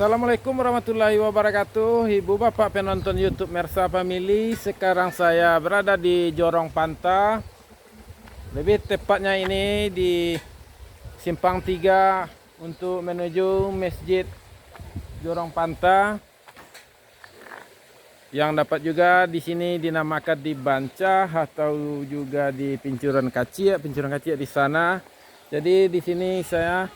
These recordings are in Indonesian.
Assalamualaikum warahmatullahi wabarakatuh. Ibu bapak penonton YouTube Mersa Family. Sekarang saya berada di Jorong Panta. Lebih tepatnya ini di Simpang 3 untuk menuju Masjid Jorong Panta. Yang dapat juga di sini dinamakan di Bancah atau juga di Pincuran Kaciak di sana. Jadi di sini saya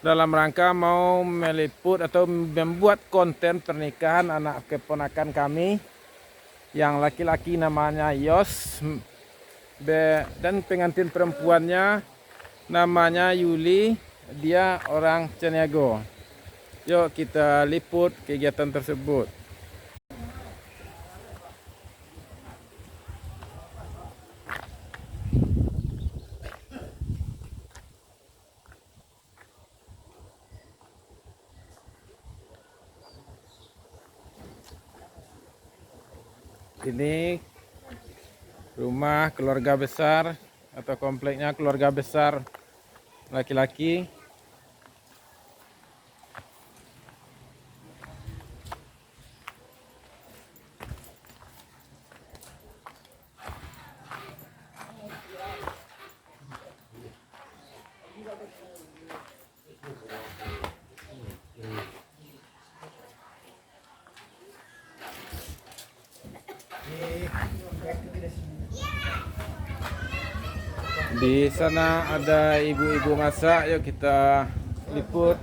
dalam rangka mau meliput atau membuat konten pernikahan anak keponakan kami yang laki-laki namanya Yos dan pengantin perempuannya namanya Yuli, dia orang Caniago. Yuk kita liput kegiatan tersebut. Ini rumah keluarga besar atau kompleknya keluarga besar laki-laki. Di sana ada ibu-ibu masak, yuk kita liput.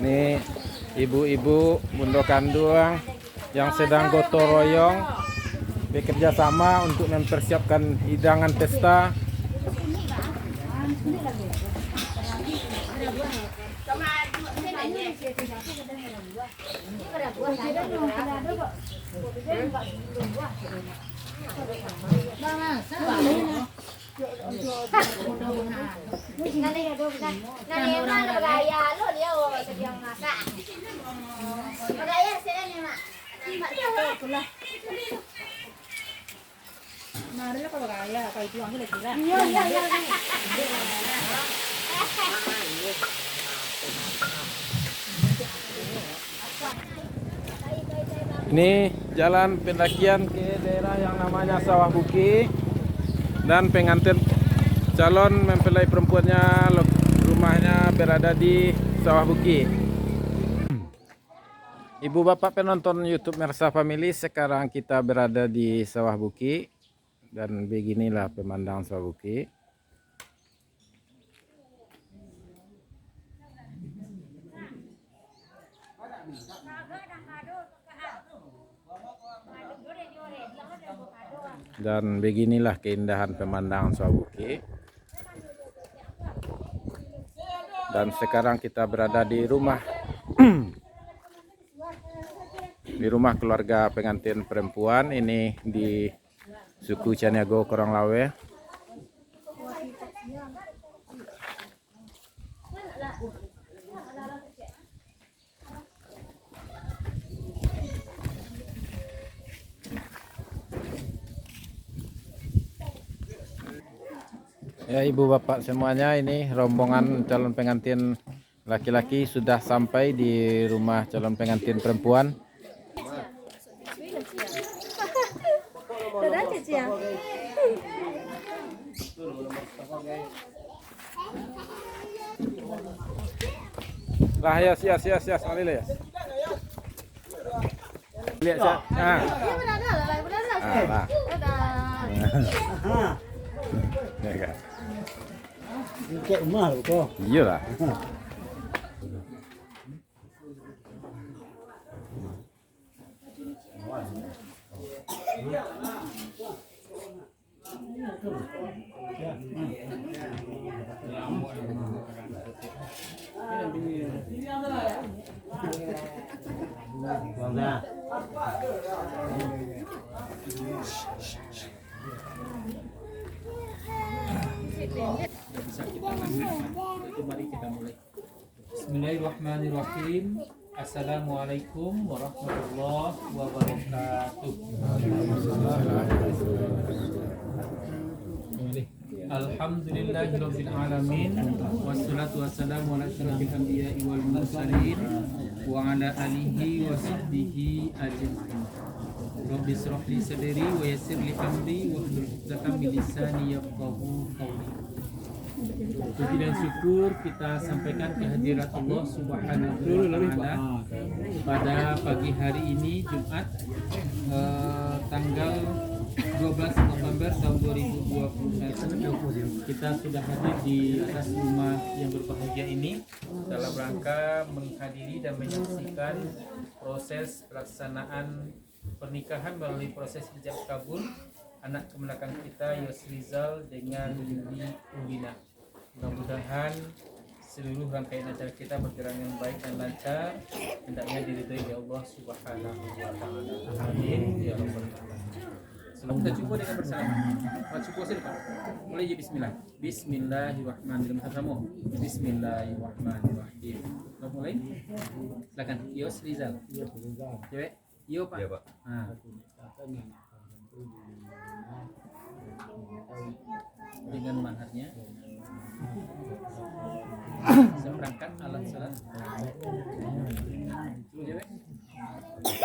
Nih ibu-ibu Bundo Kanduang yang sedang gotong royong bekerja sama untuk mempersiapkan hidangan pesta. Ini jalan pendakian ke daerah yang namanya Sawah Buki, dan pengantin calon mempelai perempuannya rumahnya berada di Sawah Buki. Ibu bapak penonton YouTube Mersa Family, sekarang kita berada di Sawah Buki dan beginilah pemandangan Sawah Buki. Dan beginilah keindahan pemandangan Sawah Buki. Dan sekarang kita berada di rumah di rumah keluarga pengantin perempuan ini di suku Caniago Koronglawe. Ya ibu bapak semuanya, ini rombongan calon pengantin laki-laki sudah sampai di rumah calon pengantin perempuan. Lah ya sias mari ya. Lihat saya. Ah. Ah. Ya kan. Kayak mahal kok. Iya lah. Mari kita mulai. Bismillahirrahmanirrahim. Assalamualaikum warahmatullahi wabarakatuh. Alhamdulillahirabbil alamin wassalatu wassalamu ala asyrofil anbiya'i wal mursalin wa ala alihi wa sahbihi ajma'in. Rabbi shrah li sadri wa yassir li amri wa hlul 'uqdatam min lisani yafqahu qawli. Puji dan syukur kita sampaikan kehadirat Allah Subhanahu wa taala pada pagi hari ini Jumat tanggal 12 November tahun 2021. Kita sudah hadir di atas rumah yang berbahagia ini dalam rangka menghadiri dan menyaksikan proses pelaksanaan pernikahan melalui proses ijab kabul anak kemenakan kita Yosrizal dengan Yuli Ulina. Mudah-mudahan seluruh rangkaian acara kita berjalan dengan baik dan lancar, hendaknya diridhoi oleh Allah Subhanahu wa taala. Amin ya rabbal alamin. Sebelum kita cukup dengan bersama. Cukup sini Pak. Mulai je bismillah. Bismillahirrahmanirrahim. Sama. Bismillahirrahmanirrahim. Kita mulai. Silakan. Yosrizal. Cewek. Yo Pak. Iya Pak. Dengan maharnya seperangkat alat salat. Cewek.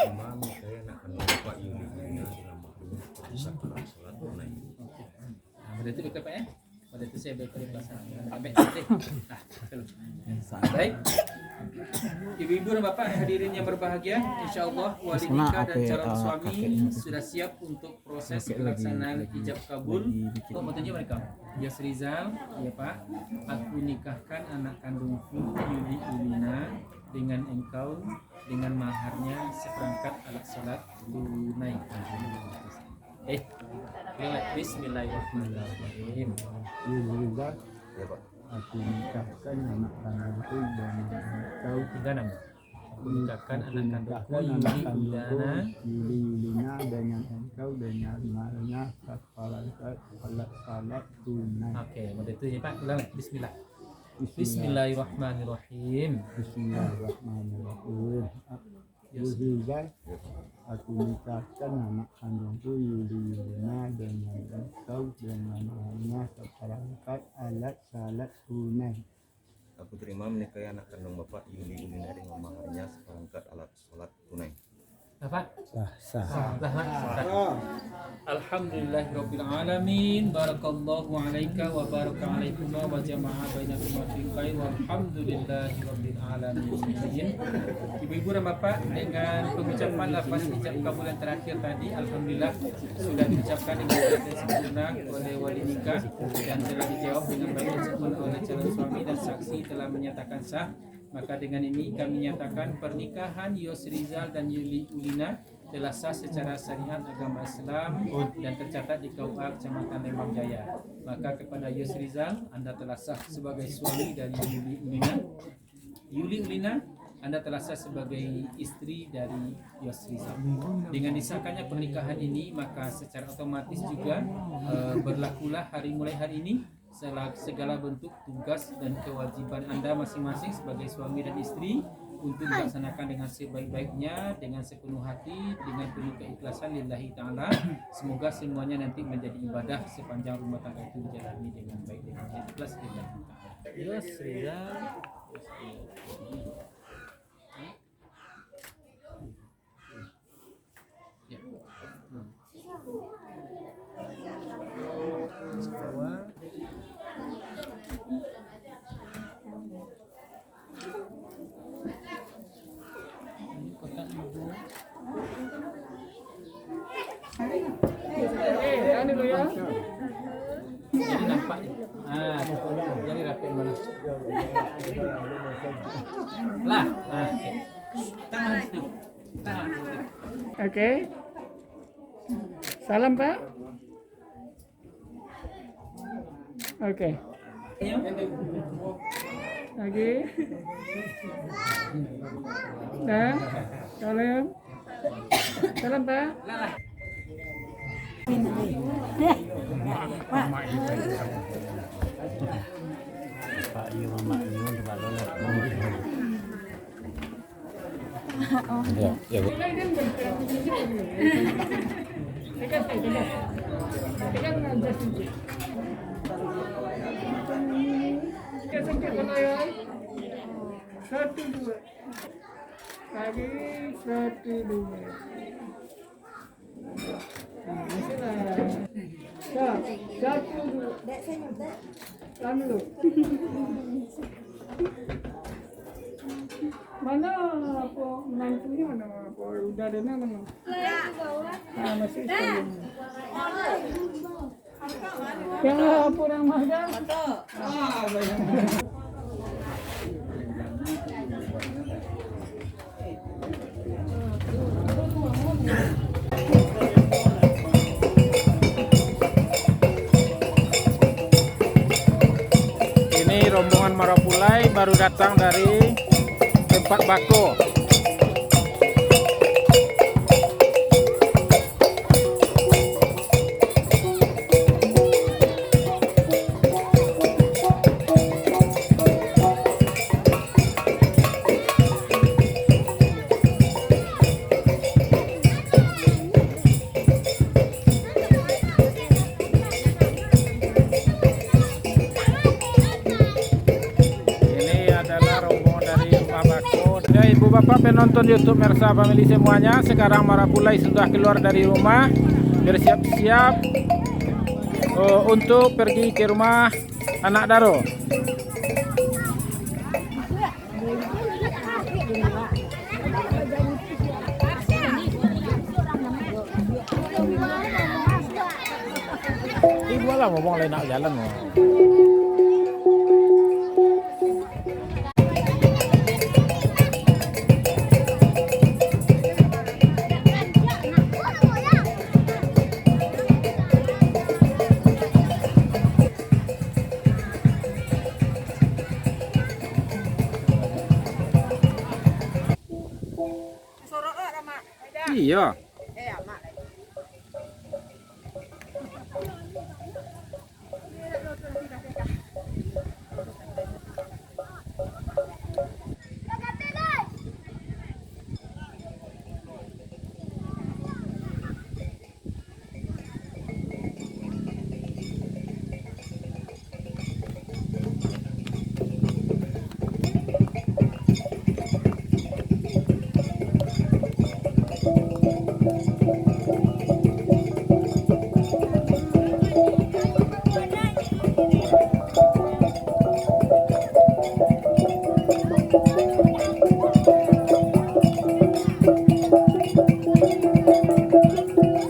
Imam saya nak kenal Pak Yuli dengan mahkamah salat tunai. Pada itu dokter Pak ya. Pada itu saya berikan pelaksanaan. Baik. Ibu-ibu dan bapak hadirin yang berbahagia, insya Allah wali nikah dan calon suami sudah siap untuk proses pelaksanaan ijab kabul. Mau tanya mereka, Yosrizal, ya Pak, aku nikahkan anak kandungku Yuli Ulina dengan engkau dengan maharnya seperangkat alat sholat tunai. Bismillahirrahmanirrahim. Yusrizal, Ya Pak. aku nikahkan anak kandungku dan kau Tiga nama. Aku nikahkan anak kandungku nikahkan Yuli anak Ulina. kandungku Yuli Ulina dengan engkau dengan malnya salat tunai. Oke, pada itu ya Pak, ulang. Bismillah. Bismillahirrahmanirrahim. Bismillahirrahmanirrahim. Yusrizal, aku nikahkan anak kandungku Yuli Ulina dengan engkau dengan malnya seperangkat alat salat tunai. Aku terima menikahi anak kandung Bapak Yuli Ulina dengan maharnya seperangkat alat sholat tunai. Apa? Sah. Alhamdulillahirabbil alamin. Barakallahu alaika wa baraka alaikuma wa jama'a bainakuma fil khair walhamdulillahirabbil alamin. Ibu-ibu dan bapak, dengan pengucapan lafaz ijab kabul yang terakhir tadi, alhamdulillah sudah diucapkan dengan baik dan sempurna oleh wali nikah dan telah dijawab dengan baik dan sempurna oleh calon suami dan saksi telah menyatakan sah. Maka dengan ini kami nyatakan pernikahan Yosrizal dan Yuli Ulina telah sah secara syariat agama Islam dan tercatat di KUA Kecamatan Lembang Jaya. Maka kepada Yosrizal, Anda telah sah sebagai suami dari Yuli Ulina. Yuli Ulina, Anda telah sah sebagai istri dari Yosrizal. Dengan disahkannya pernikahan ini, maka secara otomatis juga berlakulah mulai hari ini segala bentuk tugas dan kewajiban Anda masing-masing sebagai suami dan istri untuk dilaksanakan dengan sebaik-baiknya, dengan sepenuh hati, dengan penuh keikhlasan lillahi ta'ala. Semoga semuanya nanti menjadi ibadah sepanjang rumah tangga itu dijalani dengan baik, dengan ikhlas lillahi ta'ala. Yosrizal. Ya. Jadi nampak ni. Jadi rapi mana? Lah. Okay. Tangan situ. Tangan situ. Oke. Salam Pak. Oke. Lagi. Dah. Salam. Salam Pak. Lah. Pak Yu Mama Yu Pak Lola. Ya, ya. Satu dua. Lagi satu dua. Satu dua. Lalu. Mana apa menantunya mana apa udah ada mana? Ah masih sekali. Yang apa yang mahal? Ah bayang. Ini rombongan Marapulai baru datang dari tempat bako. Ibu bapak penonton YouTube Mersa Family semuanya, sekarang Marapulai sudah keluar dari rumah, bersiap-siap untuk pergi ke rumah anak Daro. Ibu lah ngomong lain nak jalan mau. Iya.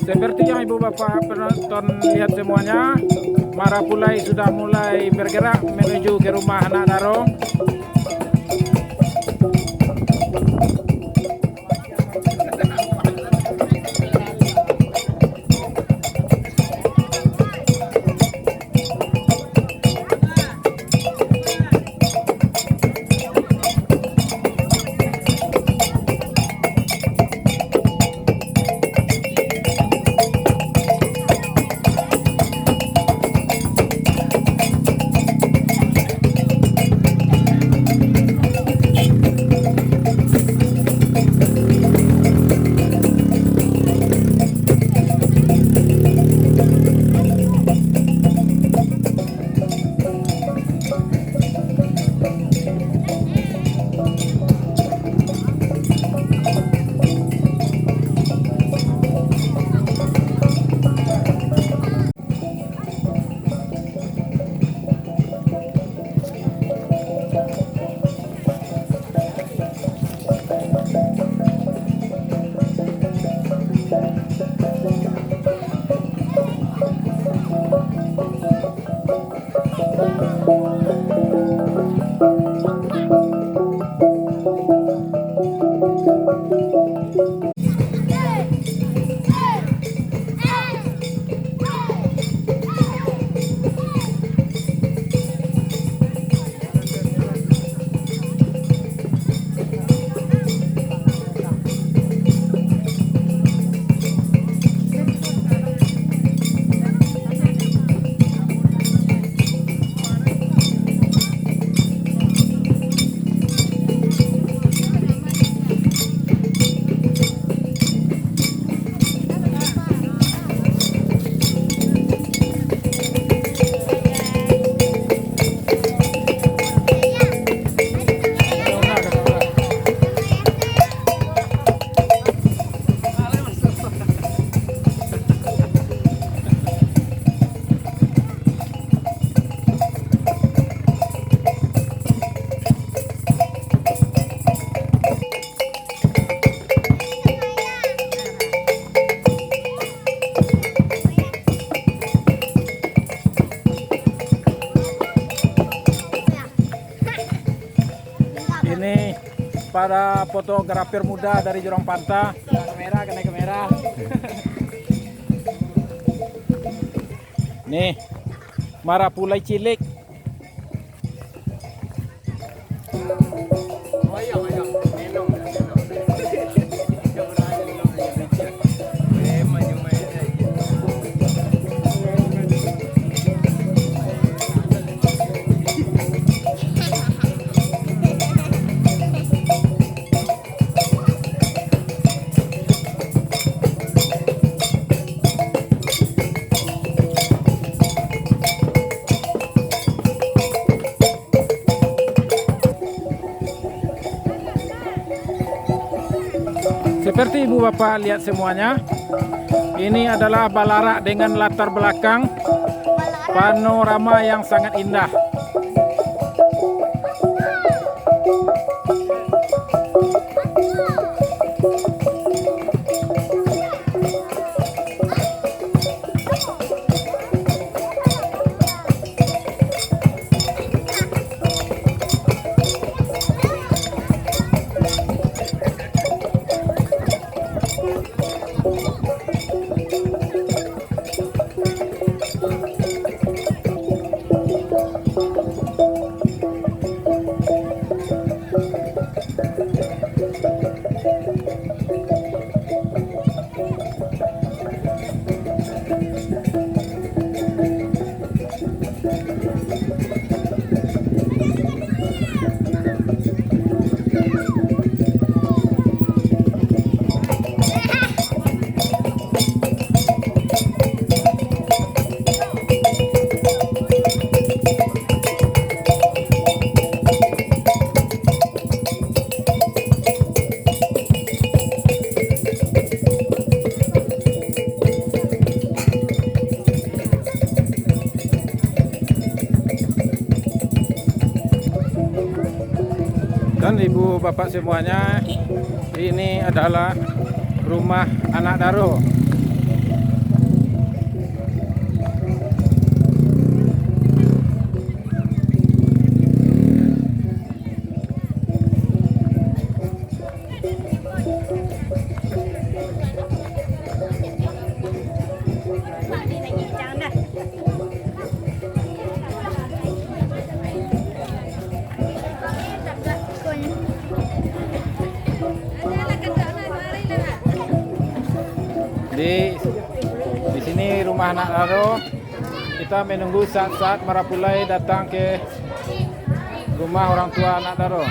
Seperti yang ibu bapak penonton lihat semuanya, Marapulai sudah mulai bergerak menuju ke rumah anak Daro. para fotografer muda dari Jurang Panta. Kena kamera. Nih, marapulai cilik. Seperti ibu bapak lihat semuanya, ini adalah Balara dengan latar belakang panorama yang sangat indah. Dan ibu bapak semuanya, ini adalah rumah anak Daro. Di sini rumah anak Daro. Kita menunggu saat-saat Marapulai datang ke rumah orang tua anak Daro.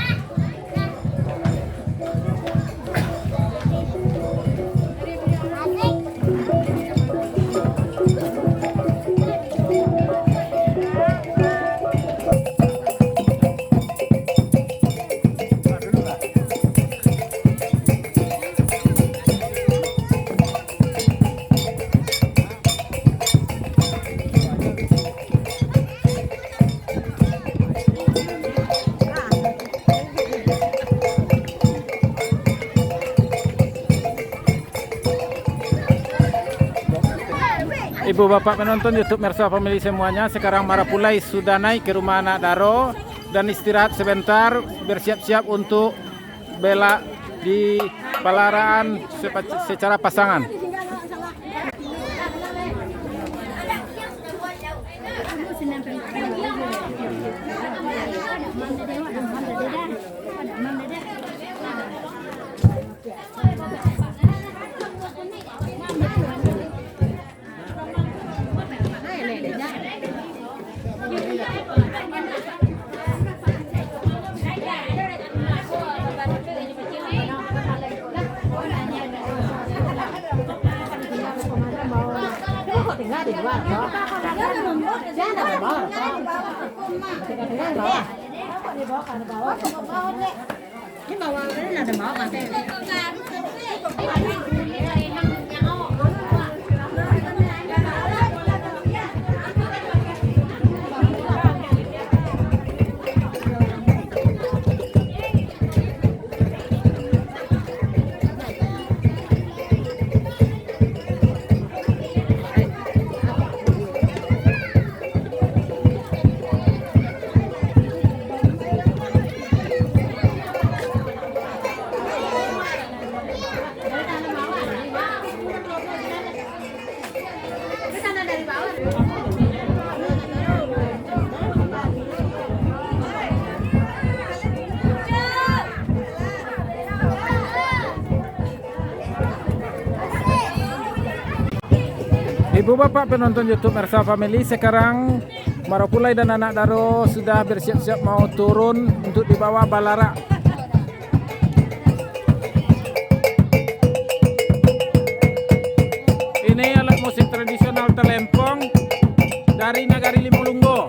Ibu bapak penonton YouTube Mersa Family semuanya, sekarang Marapulai sudah naik ke rumah anak Daro dan istirahat sebentar, bersiap-siap untuk bela di Balaraan secara pasangan. Ibu bapak penonton YouTube Mersa Family, sekarang Maropulai dan anak Daro sudah bersiap-siap mau turun untuk dibawa Balara. Ini alat musik tradisional Telempong dari Nagari Limulunggo.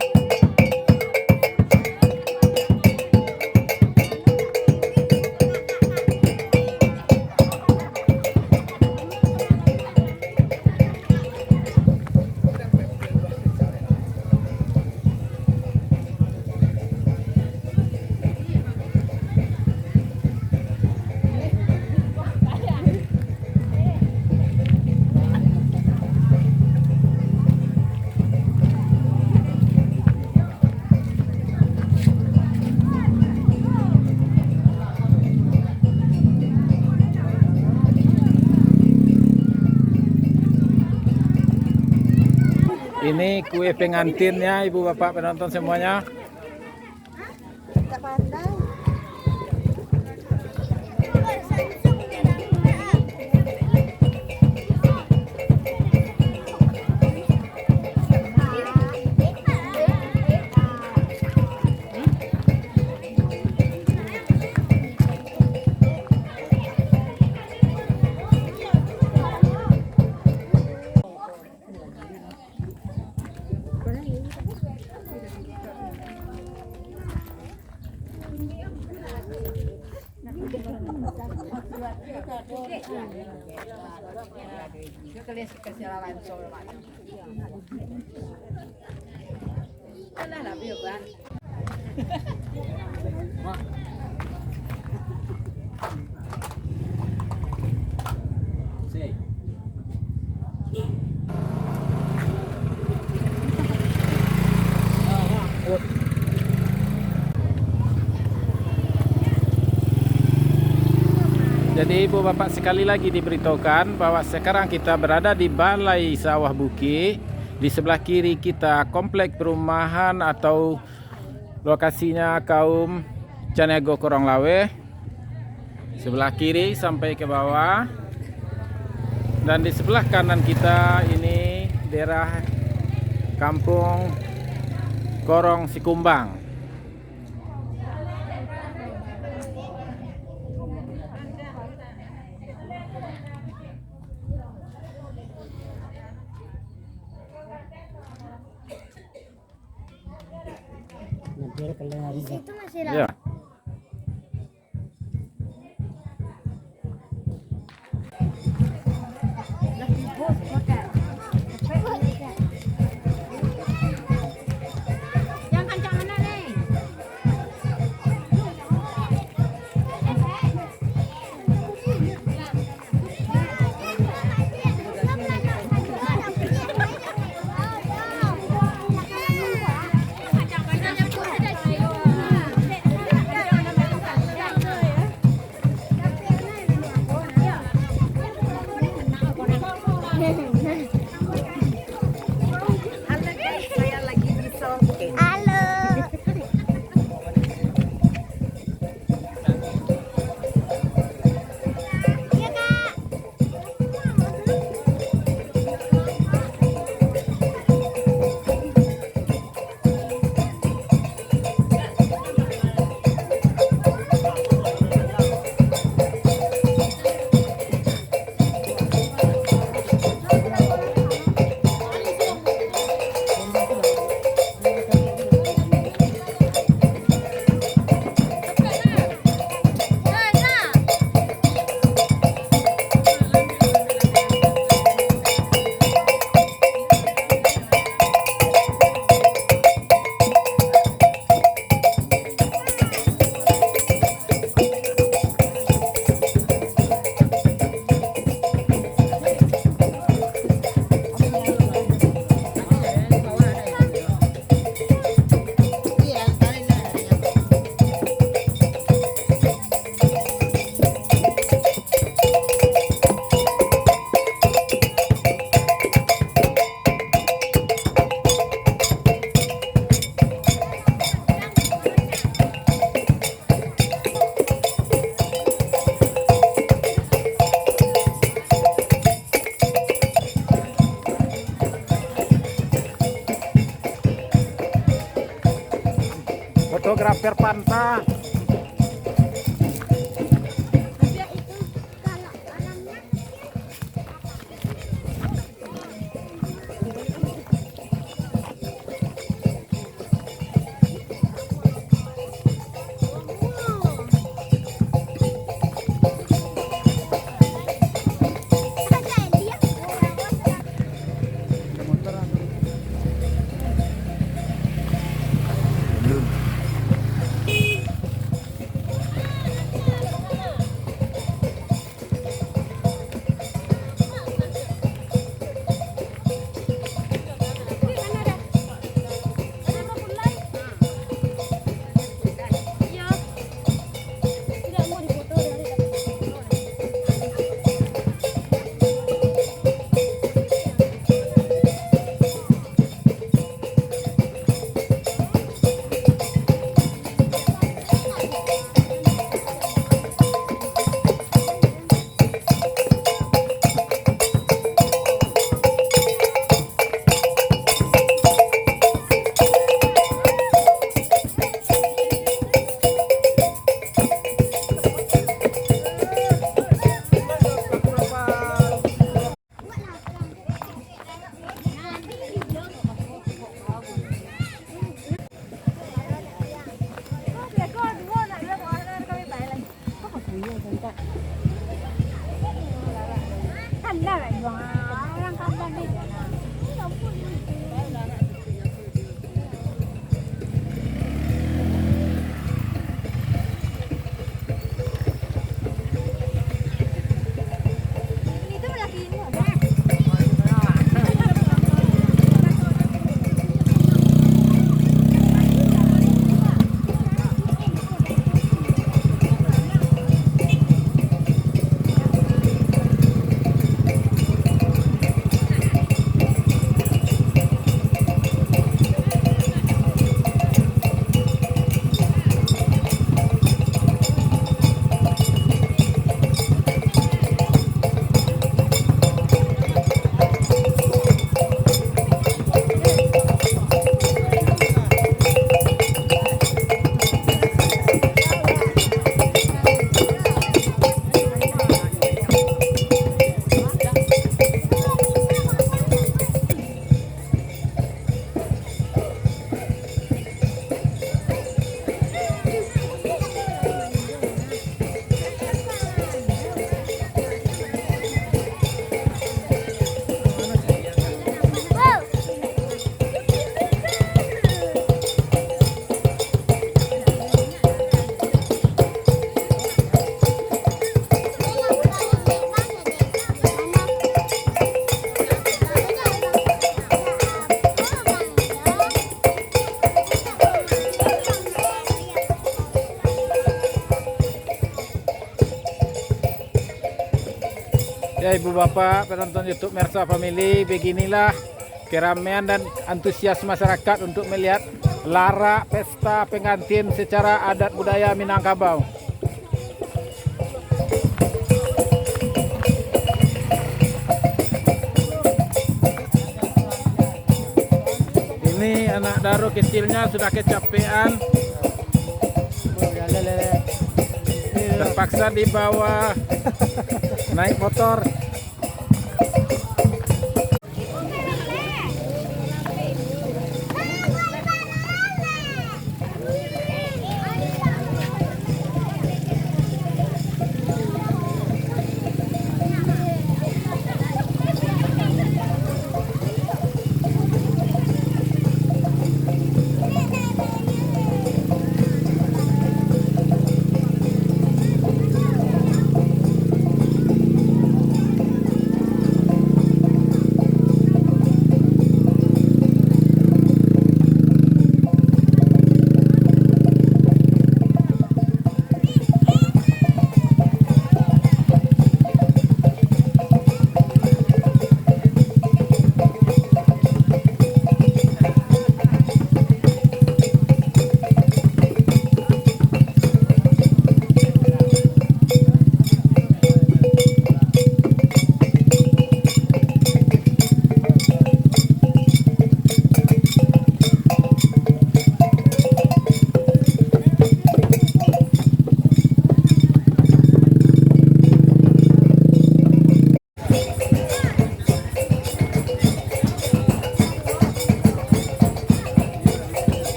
Ini kue pengantinnya ibu bapak penonton semuanya. Jadi ibu bapak sekali lagi diberitahukan bahwa sekarang kita berada di Balai Sawah Buki. Di sebelah kiri kita komplek perumahan atau lokasinya kaum Caniago Koronglawe. Sebelah kiri sampai ke bawah. Dan di sebelah kanan kita ini daerah Kampung Korong Sikumbang. Ya. Perpanta. Ya ibu bapak penonton YouTube Mersa Family, beginilah keramaian dan antusias masyarakat untuk melihat larak pesta pengantin secara adat budaya Minangkabau. Ini anak Daro kecilnya sudah kecapean, terpaksa dibawa naik motor.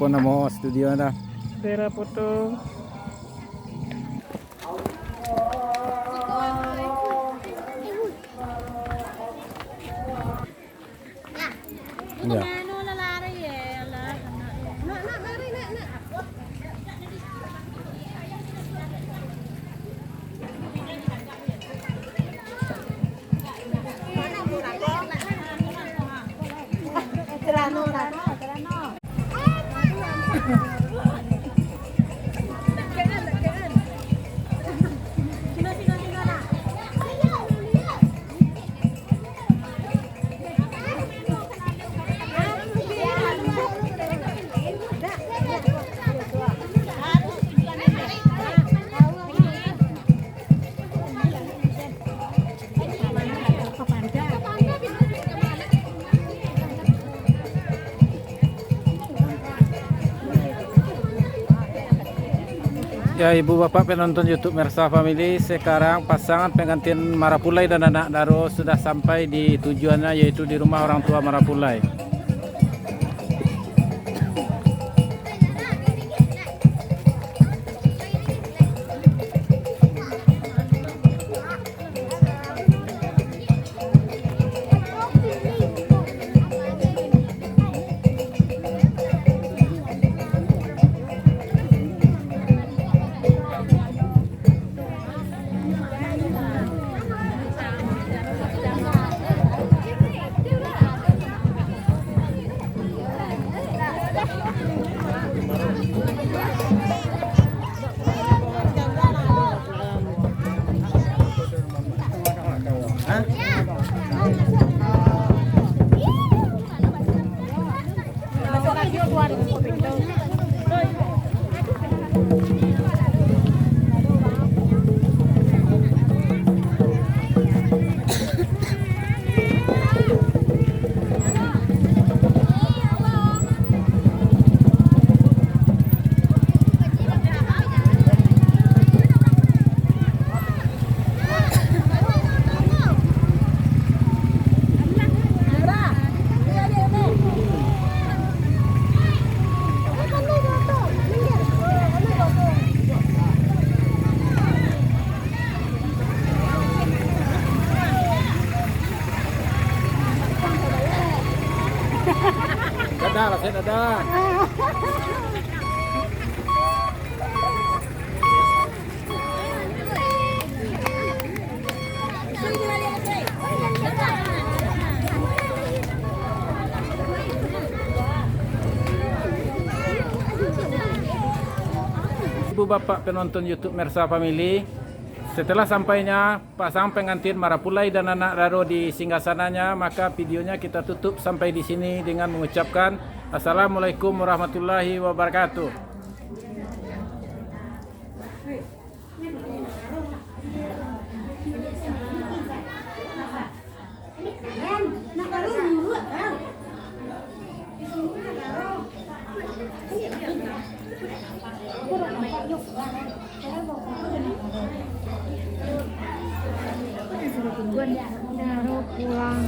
nama studio dah. Daerah foto. Ya. Ya, ibu bapak penonton YouTube Mersa Family, sekarang pasangan pengantin Marapulai dan anak Daro sudah sampai di tujuannya, yaitu di rumah orang tua Marapulai. Dadah, rasanya dadah. Ibu bapak penonton YouTube Mersa Family, setelah sampainya pasangan pengantin Marapulai dan anak Daro di singgasananya, maka videonya kita tutup sampai di sini dengan mengucapkan Assalamualaikum warahmatullahi wabarakatuh. Pulang.